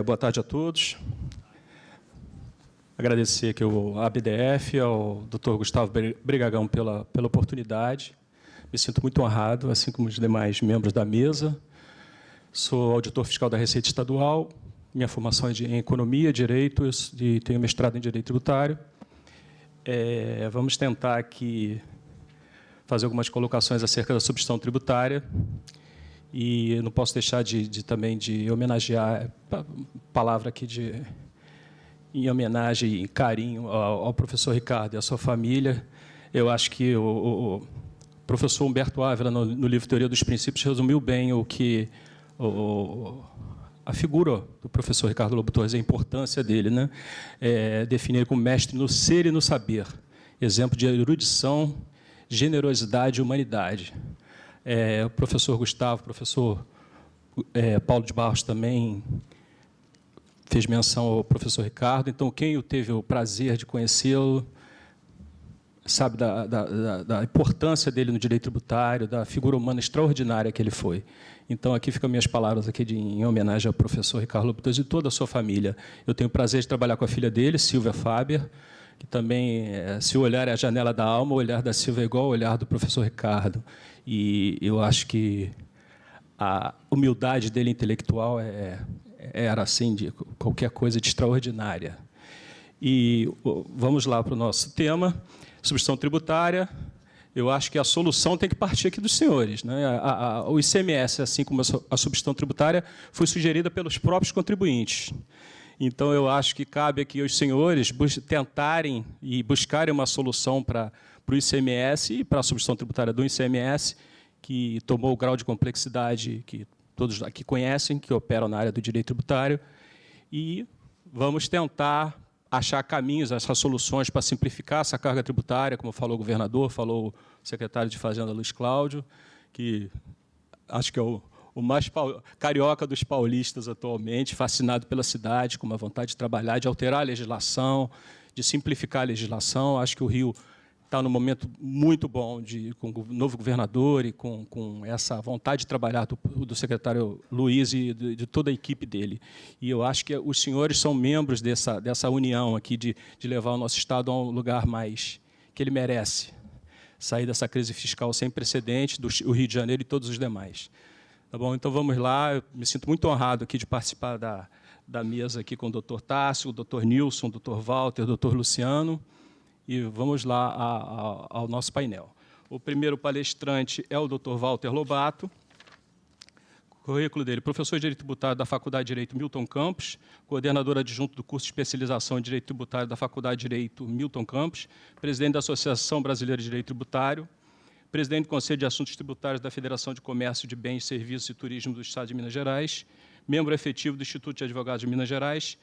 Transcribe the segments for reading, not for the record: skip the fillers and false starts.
Boa tarde a todos. Agradecer aqui ao ABDF, ao Dr. Gustavo Brigagão pela oportunidade. Me sinto muito honrado, assim como os demais membros da mesa. Sou auditor fiscal da Receita Estadual. Minha formação é em Economia, Direito, e tenho mestrado em Direito Tributário. Vamos tentar aqui fazer algumas colocações acerca da substituição tributária. E eu não posso deixar também de homenagear a palavra aqui em homenagem e carinho ao professor Ricardo e à sua família. Eu acho que o professor Humberto Ávila, no livro Teoria dos Princípios, resumiu bem o que a figura do professor Ricardo Lobo Torres, a importância dele, né? Definir como mestre no ser e no saber, exemplo de erudição, generosidade e humanidade. O professor Gustavo, o professor Paulo de Barros também fez menção ao professor Ricardo. Então, quem teve o prazer de conhecê-lo sabe da importância dele no direito tributário, da figura humana extraordinária que ele foi. Então, aqui ficam minhas palavras aqui em homenagem ao professor Ricardo Lobo Torres e toda a sua família. Eu tenho o prazer de trabalhar com a filha dele, Silvia Faber, que também, se o olhar é a janela da alma, o olhar da Silvia é igual ao olhar do professor Ricardo. E eu acho que a humildade dele intelectual era, assim, de qualquer coisa de extraordinária. E vamos lá para o nosso tema, substituição tributária. Eu acho que a solução tem que partir aqui dos senhores, né? O ICMS, assim como a substituição tributária, foi sugerida pelos próprios contribuintes. Então, eu acho que cabe aqui aos senhores tentarem e buscarem uma solução para o ICMS e para a substituição tributária do ICMS, que tomou o grau de complexidade que todos aqui conhecem, que operam na área do direito tributário, e vamos tentar achar caminhos, achar soluções para simplificar essa carga tributária, como falou o governador, falou o secretário de Fazenda, Luiz Cláudio, que acho que é o mais carioca dos paulistas atualmente, fascinado pela cidade, com uma vontade de trabalhar, de alterar a legislação, de simplificar a legislação. Acho que o Rio está num momento muito bom com o novo governador e com essa vontade de trabalhar do secretário Luiz e de toda a equipe dele. E eu acho que os senhores são membros dessa união aqui de levar o nosso Estado a um lugar mais que ele merece, sair dessa crise fiscal sem precedentes, do Rio de Janeiro e todos os demais. Tá bom? Então, vamos lá. Eu me sinto muito honrado aqui de participar da mesa aqui com o doutor Tássio, o doutor Nilson, o doutor Walter, o doutor Luciano. E vamos lá ao nosso painel. O primeiro palestrante é o doutor Walter Lobato. O currículo dele: professor de Direito Tributário da Faculdade de Direito Milton Campos, coordenador adjunto do curso de especialização em Direito Tributário da Faculdade de Direito Milton Campos, presidente da Associação Brasileira de Direito Tributário, presidente do Conselho de Assuntos Tributários da Federação de Comércio de Bens, Serviços e Turismo do Estado de Minas Gerais, membro efetivo do Instituto de Advogados de Minas Gerais,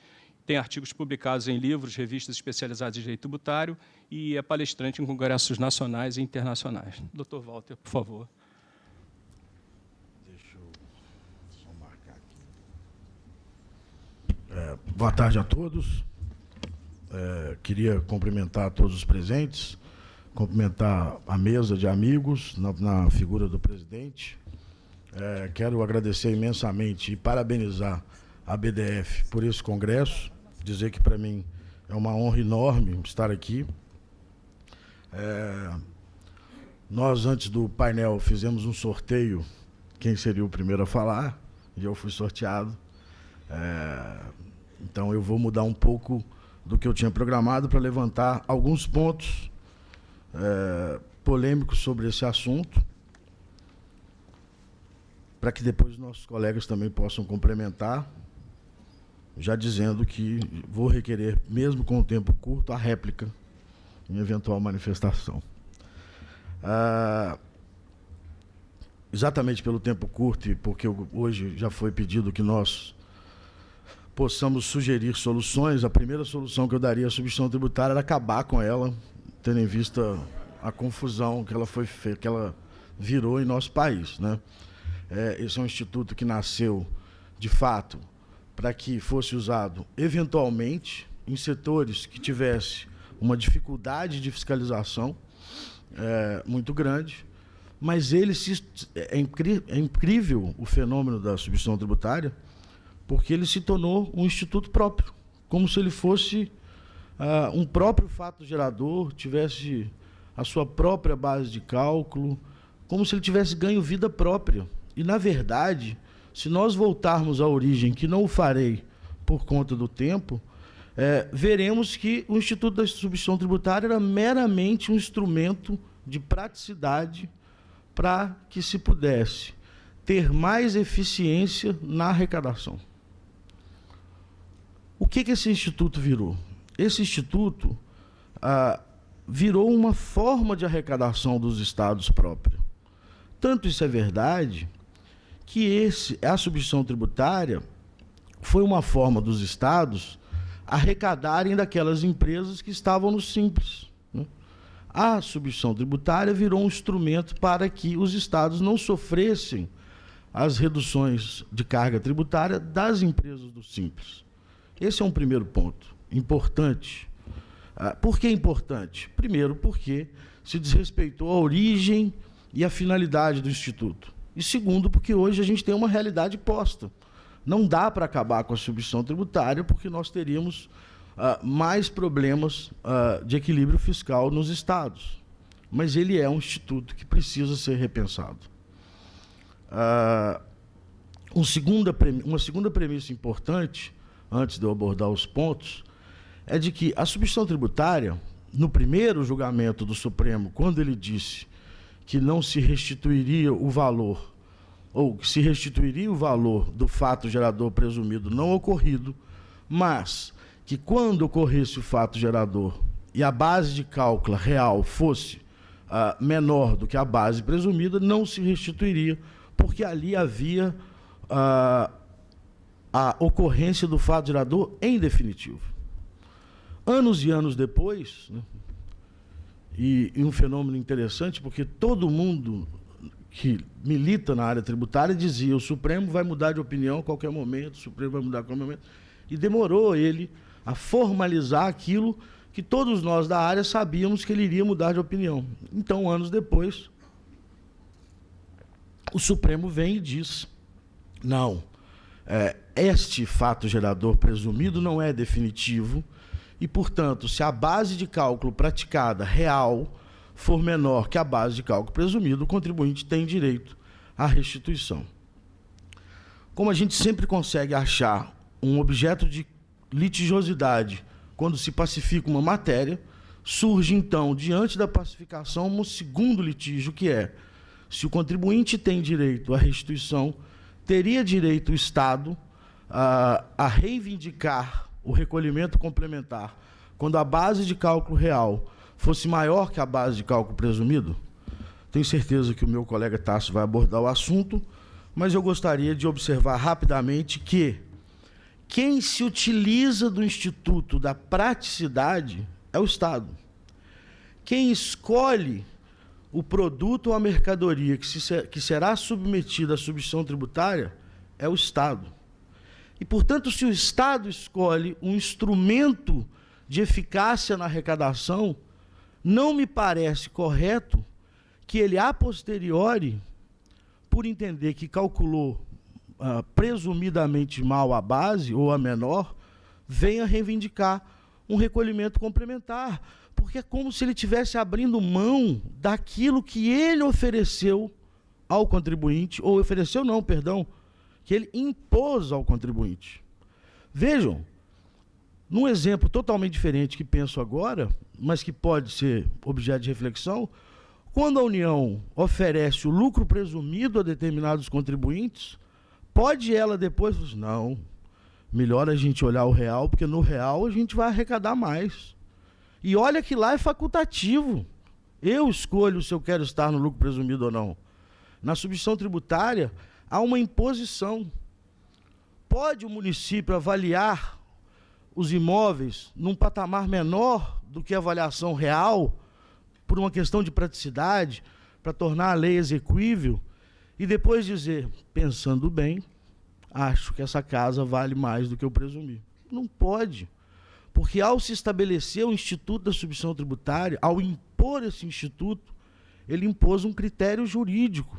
tem artigos publicados em livros, revistas especializadas em direito tributário e é palestrante em congressos nacionais e internacionais. Dr. Walter, por favor. Deixa eu só marcar aqui. Boa tarde a todos. Queria cumprimentar todos os presentes, cumprimentar a mesa de amigos na figura do presidente. Quero agradecer imensamente e parabenizar a BDF por esse congresso, dizer que, para mim, é uma honra enorme estar aqui. Nós, antes do painel, fizemos um sorteio, quem seria o primeiro a falar, e eu fui sorteado. Então, eu vou mudar um pouco do que eu tinha programado para levantar alguns pontos polêmicos sobre esse assunto, para que depois nossos colegas também possam complementar, já dizendo que vou requerer, mesmo com o tempo curto, a réplica em eventual manifestação. Exatamente pelo tempo curto e porque hoje já foi pedido que nós possamos sugerir soluções, a primeira solução que eu daria à substituição tributária era acabar com ela, tendo em vista a confusão que ela foi feita, que ela virou em nosso país, né? Esse é um instituto que nasceu, de fato, para que fosse usado eventualmente em setores que tivesse uma dificuldade de fiscalização muito grande, mas é incrível o fenômeno da substituição tributária, porque ele se tornou um instituto próprio, como se ele fosse um próprio fato gerador, tivesse a sua própria base de cálculo, como se ele tivesse ganho vida própria. E, na verdade, se nós voltarmos à origem, que não o farei por conta do tempo, veremos que o Instituto da Substituição Tributária era meramente um instrumento de praticidade para que se pudesse ter mais eficiência na arrecadação. O que esse instituto virou? Esse instituto virou uma forma de arrecadação dos estados própria. Tanto isso é verdade que a substituição tributária foi uma forma dos estados arrecadarem daquelas empresas que estavam no Simples, né? A substituição tributária virou um instrumento para que os estados não sofressem as reduções de carga tributária das empresas do Simples. Esse é um primeiro ponto importante. Por que importante? Primeiro, porque se desrespeitou a origem e a finalidade do Instituto. E segundo, porque hoje a gente tem uma realidade posta. Não dá para acabar com a substituição tributária, porque nós teríamos mais problemas de equilíbrio fiscal nos estados. Mas ele é um instituto que precisa ser repensado. Uma segunda premissa importante, antes de eu abordar os pontos, é de que a substituição tributária, no primeiro julgamento do Supremo, quando ele disse que não se restituiria o valor, ou que se restituiria o valor do fato gerador presumido não ocorrido, mas que quando ocorresse o fato gerador e a base de cálculo real fosse menor do que a base presumida, não se restituiria, porque ali havia a ocorrência do fato gerador em definitivo. Anos e anos depois, né, e um fenômeno interessante, porque todo mundo que milita na área tributária dizia: o Supremo vai mudar de opinião a qualquer momento, o Supremo vai mudar a qualquer momento. E demorou ele a formalizar aquilo que todos nós da área sabíamos que ele iria mudar de opinião. Então, anos depois, o Supremo vem e diz: não, este fato gerador presumido não é definitivo e, portanto, se a base de cálculo praticada real for menor que a base de cálculo presumido, o contribuinte tem direito à restituição. Como a gente sempre consegue achar um objeto de litigiosidade quando se pacifica uma matéria, surge, então, diante da pacificação, um segundo litígio, que é: se o contribuinte tem direito à restituição, teria direito o Estado a reivindicar o recolhimento complementar quando a base de cálculo real fosse maior que a base de cálculo presumido? Tenho certeza que o meu colega Tasso vai abordar o assunto, mas eu gostaria de observar rapidamente que quem se utiliza do Instituto da Praticidade é o Estado. Quem escolhe o produto ou a mercadoria que será submetida à substituição tributária é o Estado. E, portanto, se o Estado escolhe um instrumento de eficácia na arrecadação, não me parece correto que ele, a posteriori, por entender que calculou presumidamente mal a base ou a menor, venha reivindicar um recolhimento complementar, porque é como se ele estivesse abrindo mão daquilo que ele ofereceu ao contribuinte, ou ofereceu não, perdão, que ele impôs ao contribuinte. Vejam, num exemplo totalmente diferente que penso agora, mas que pode ser objeto de reflexão, quando a União oferece o lucro presumido a determinados contribuintes, pode ela depois dizer: não, melhor a gente olhar o real, porque no real a gente vai arrecadar mais. E olha que lá é facultativo. Eu escolho se eu quero estar no lucro presumido ou não. Na substituição tributária, há uma imposição. Pode o município avaliar os imóveis num patamar menor do que a avaliação real, por uma questão de praticidade, para tornar a lei exequível, e depois dizer: pensando bem, acho que essa casa vale mais do que eu presumi. Não pode. Porque ao se estabelecer o Instituto da Substituição Tributária, ao impor esse instituto, ele impôs um critério jurídico.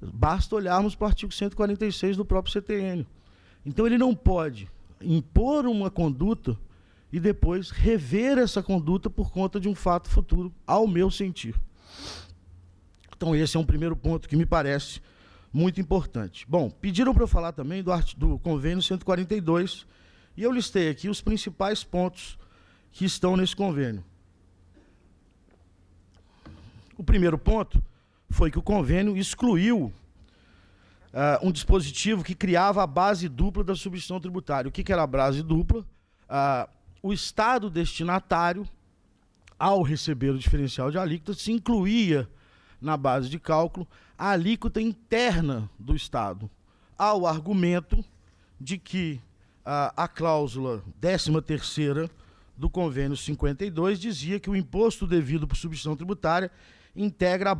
Basta olharmos para o artigo 146 do próprio CTN. Então, ele não pode impor uma conduta e depois rever essa conduta por conta de um fato futuro, ao meu sentir. Então, esse é um primeiro ponto que me parece muito importante. Bom, pediram para eu falar também do convênio 142, e eu listei aqui os principais pontos que estão nesse convênio. O primeiro ponto foi que o convênio excluiu um dispositivo que criava a base dupla da substituição tributária. O que era a base dupla? O Estado destinatário, ao receber o diferencial de alíquota, se incluía na base de cálculo a alíquota interna do Estado, ao argumento de que a cláusula 13ª do convênio 52 dizia que o imposto devido por substituição tributária integra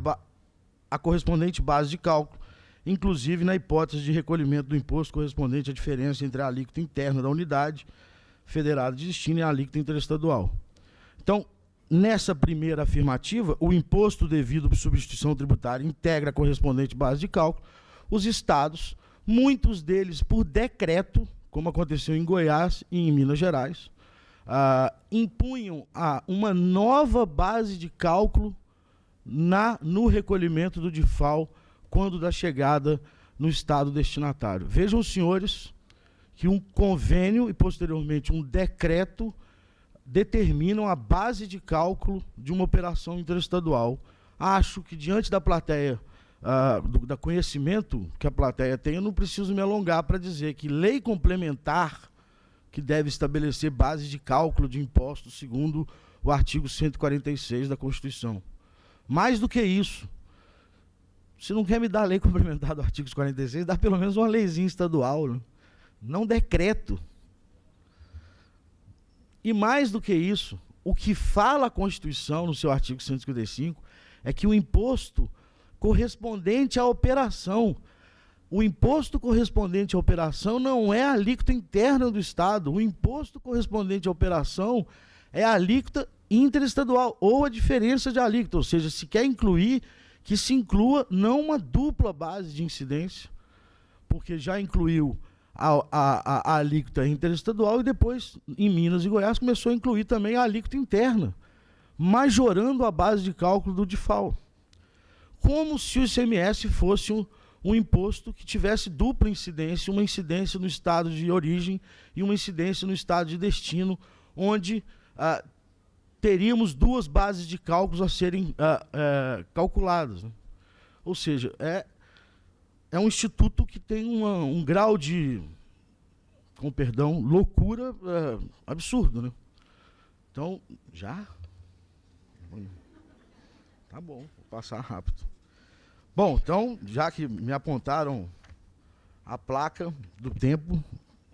a correspondente base de cálculo, inclusive na hipótese de recolhimento do imposto correspondente à diferença entre a alíquota interna da unidade federada de destino e a alíquota interestadual. Então, nessa primeira afirmativa, o imposto devido por substituição tributária integra a correspondente base de cálculo. Os estados, muitos deles por decreto, como aconteceu em Goiás e em Minas Gerais, impunham uma nova base de cálculo no recolhimento do DIFAL quando da chegada no estado destinatário. Vejam, senhores, que um convênio e, posteriormente, um decreto determinam a base de cálculo de uma operação interestadual. Acho que, diante da plateia, do conhecimento que a plateia tem, eu não preciso me alongar para dizer que lei complementar que deve estabelecer base de cálculo de impostos segundo o artigo 146 da Constituição. Mais do que isso, se não quer me dar a lei complementar do artigo 46, dá pelo menos uma leizinha estadual, né? Não decreto. E mais do que isso, o que fala a Constituição, no seu artigo 155, é que o imposto correspondente à operação, o imposto correspondente à operação não é a alíquota interna do Estado, o imposto correspondente à operação é a alíquota interestadual, ou a diferença de alíquota, ou seja, se quer incluir, que se inclua não uma dupla base de incidência, porque já incluiu a alíquota interestadual e depois, em Minas e Goiás, começou a incluir também a alíquota interna, majorando a base de cálculo do DIFAL. Como se o ICMS fosse um imposto que tivesse dupla incidência, uma incidência no estado de origem e uma incidência no estado de destino, onde teríamos duas bases de cálculos a serem calculadas, né? Ou seja, é um instituto que tem um grau de, com perdão, loucura absurdo, né? Então, já? Tá bom, vou passar rápido. Bom, então, já que me apontaram a placa do tempo,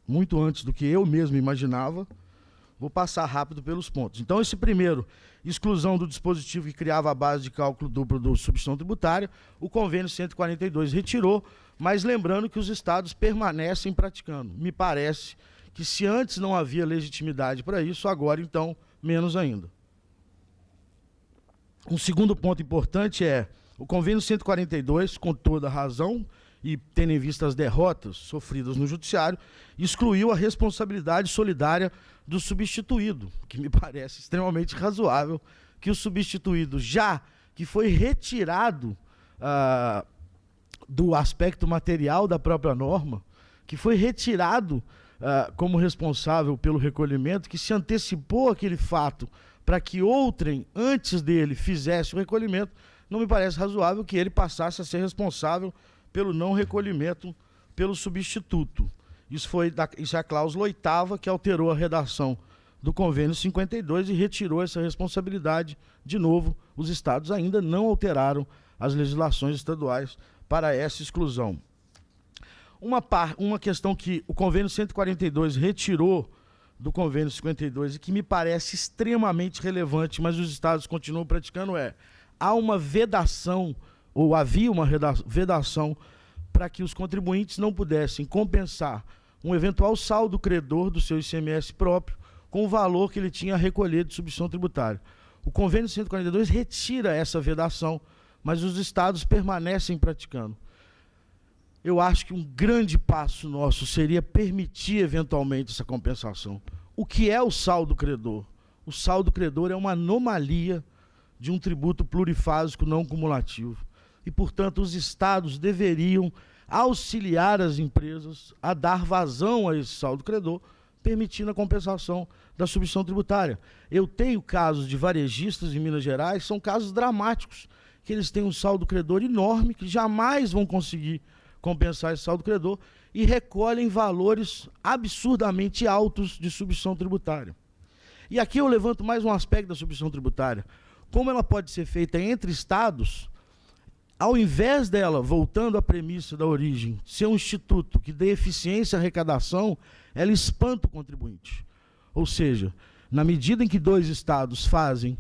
muito antes do que eu mesmo imaginava, vou passar rápido pelos pontos. Então, esse primeiro, exclusão do dispositivo que criava a base de cálculo duplo da substituição tributária, o convênio 142 retirou, mas lembrando que os estados permanecem praticando. Me parece que se antes não havia legitimidade para isso, agora, então, menos ainda. Um segundo ponto importante é o convênio 142, com toda razão, e tendo em vista as derrotas sofridas no judiciário, excluiu a responsabilidade solidária do substituído, que me parece extremamente razoável que o substituído, já que foi retirado do aspecto material da própria norma, que foi retirado como responsável pelo recolhimento, que se antecipou aquele fato para que outrem, antes dele, fizesse o recolhimento, não me parece razoável que ele passasse a ser responsável pelo não recolhimento pelo substituto. Isso é a cláusula 8ª que alterou a redação do convênio 52 e retirou essa responsabilidade. De novo, os estados ainda não alteraram as legislações estaduais para essa exclusão. Uma questão que o convênio 142 retirou do convênio 52 e que me parece extremamente relevante, mas os estados continuam praticando, há uma vedação, ou havia uma vedação, para que os contribuintes não pudessem compensar um eventual saldo credor do seu ICMS próprio com o valor que ele tinha a recolher de substituição tributária. O convênio 142 retira essa vedação, mas os estados permanecem praticando. eu acho que um grande passo nosso seria permitir, eventualmente, essa compensação. O que é o saldo credor? O saldo credor é uma anomalia de um tributo plurifásico não cumulativo. E, portanto, os estados deveriam auxiliar as empresas a dar vazão a esse saldo credor, permitindo a compensação da substituição tributária. Eu tenho casos de varejistas em Minas Gerais, são casos dramáticos, que eles têm um saldo credor enorme, que jamais vão conseguir compensar esse saldo credor, e recolhem valores absurdamente altos de substituição tributária. E aqui eu levanto mais um aspecto da substituição tributária. Como ela pode ser feita entre estados, ao invés dela, voltando à premissa da origem, ser um instituto que dê eficiência à arrecadação, ela espanta o contribuinte. Ou seja, na medida em que 2 estados fazem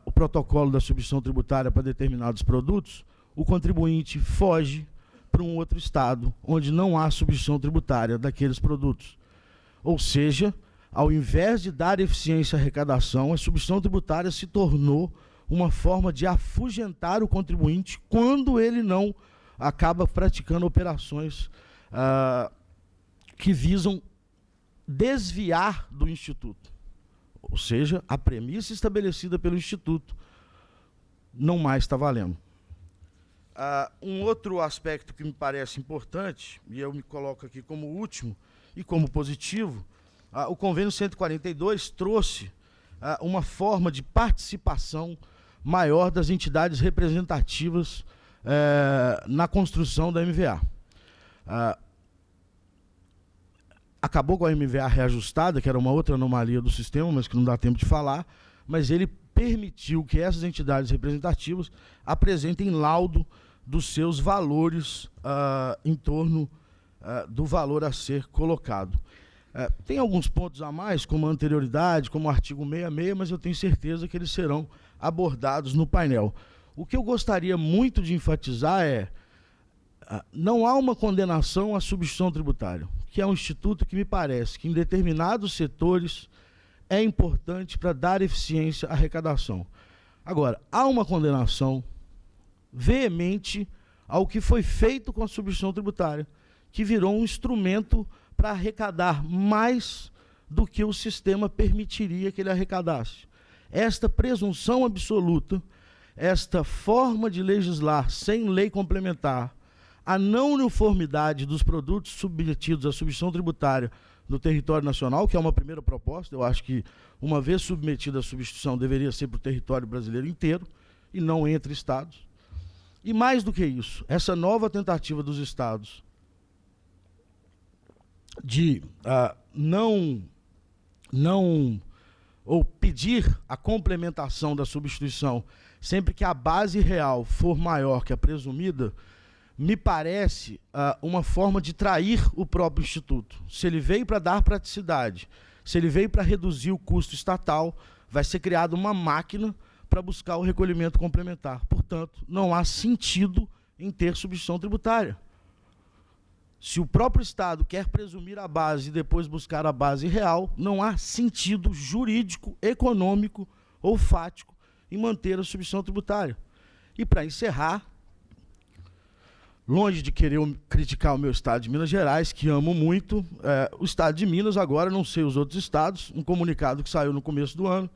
o protocolo da substituição tributária para determinados produtos, o contribuinte foge para um outro estado, onde não há substituição tributária daqueles produtos. Ou seja, ao invés de dar eficiência à arrecadação, a substituição tributária se tornou uma forma de afugentar o contribuinte quando ele não acaba praticando operações que visam desviar do Instituto. Ou seja, a premissa estabelecida pelo Instituto não mais está valendo. Um outro aspecto que me parece importante, e eu me coloco aqui como último e como positivo, o Convênio 142 trouxe uma forma de participação maior das entidades representativas na construção da MVA. Acabou com a MVA reajustada, que era uma outra anomalia do sistema, mas que não dá tempo de falar, mas ele permitiu que essas entidades representativas apresentem laudo dos seus valores em torno do valor a ser colocado. Tem alguns pontos a mais, como a anterioridade, como o artigo 66, mas eu tenho certeza que eles serão abordados no painel. O que eu gostaria muito de enfatizar é: não há uma condenação à substituição tributária, que é um instituto que me parece que em determinados setores é importante para dar eficiência à arrecadação. Agora, há uma condenação veemente ao que foi feito com a substituição tributária, que virou um instrumento para arrecadar mais do que o sistema permitiria que ele arrecadasse. Esta presunção absoluta, esta forma de legislar sem lei complementar, a não uniformidade dos produtos submetidos à substituição tributária no território nacional, que é uma primeira proposta. Eu acho que, uma vez submetida à substituição, deveria ser para o território brasileiro inteiro e não entre estados. E mais do que isso, essa nova tentativa dos estados de ou pedir a complementação da substituição sempre que a base real for maior que a presumida, me parece uma forma de trair o próprio Instituto. Se ele veio para dar praticidade, se ele veio para reduzir o custo estatal, vai ser criada uma máquina para buscar o recolhimento complementar. Portanto, não há sentido em ter substituição tributária. Se o próprio Estado quer presumir a base e depois buscar a base real, não há sentido jurídico, econômico ou fático em manter a substituição tributária. E, para encerrar, longe de querer criticar o meu estado de Minas Gerais, que amo muito, o estado de Minas, agora, não sei os outros estados, um comunicado que saiu no começo do ano,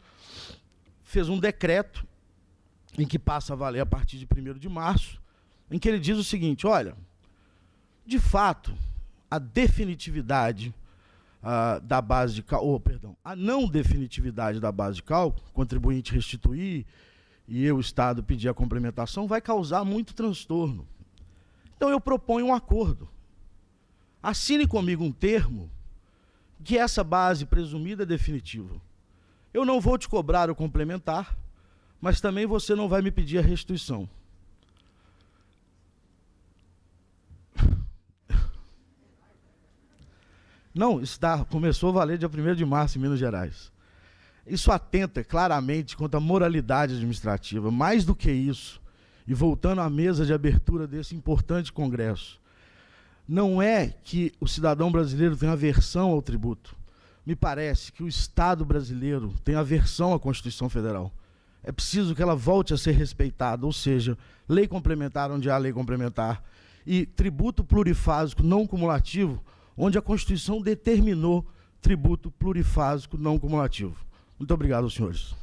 fez um decreto em que passa a valer a partir de 1º de março, em que ele diz o seguinte: olha, de fato, a definitividade da base de cálculo, a não definitividade da base de cálculo, contribuinte restituir e eu, Estado, pedir a complementação, vai causar muito transtorno. Então eu proponho um acordo. Assine comigo um termo que essa base presumida é definitiva. Eu não vou te cobrar o complementar, mas também você não vai me pedir a restituição. Não, isso começou a valer dia 1º de março em Minas Gerais. Isso atenta claramente contra a moralidade administrativa. Mais do que isso, e voltando à mesa de abertura desse importante congresso, não é que o cidadão brasileiro tem aversão ao tributo. Me parece que o Estado brasileiro tem aversão à Constituição Federal. É preciso que ela volte a ser respeitada, ou seja, lei complementar onde há lei complementar, e tributo plurifásico não cumulativo, onde a Constituição determinou tributo plurifásico não cumulativo. Muito obrigado aos senhores.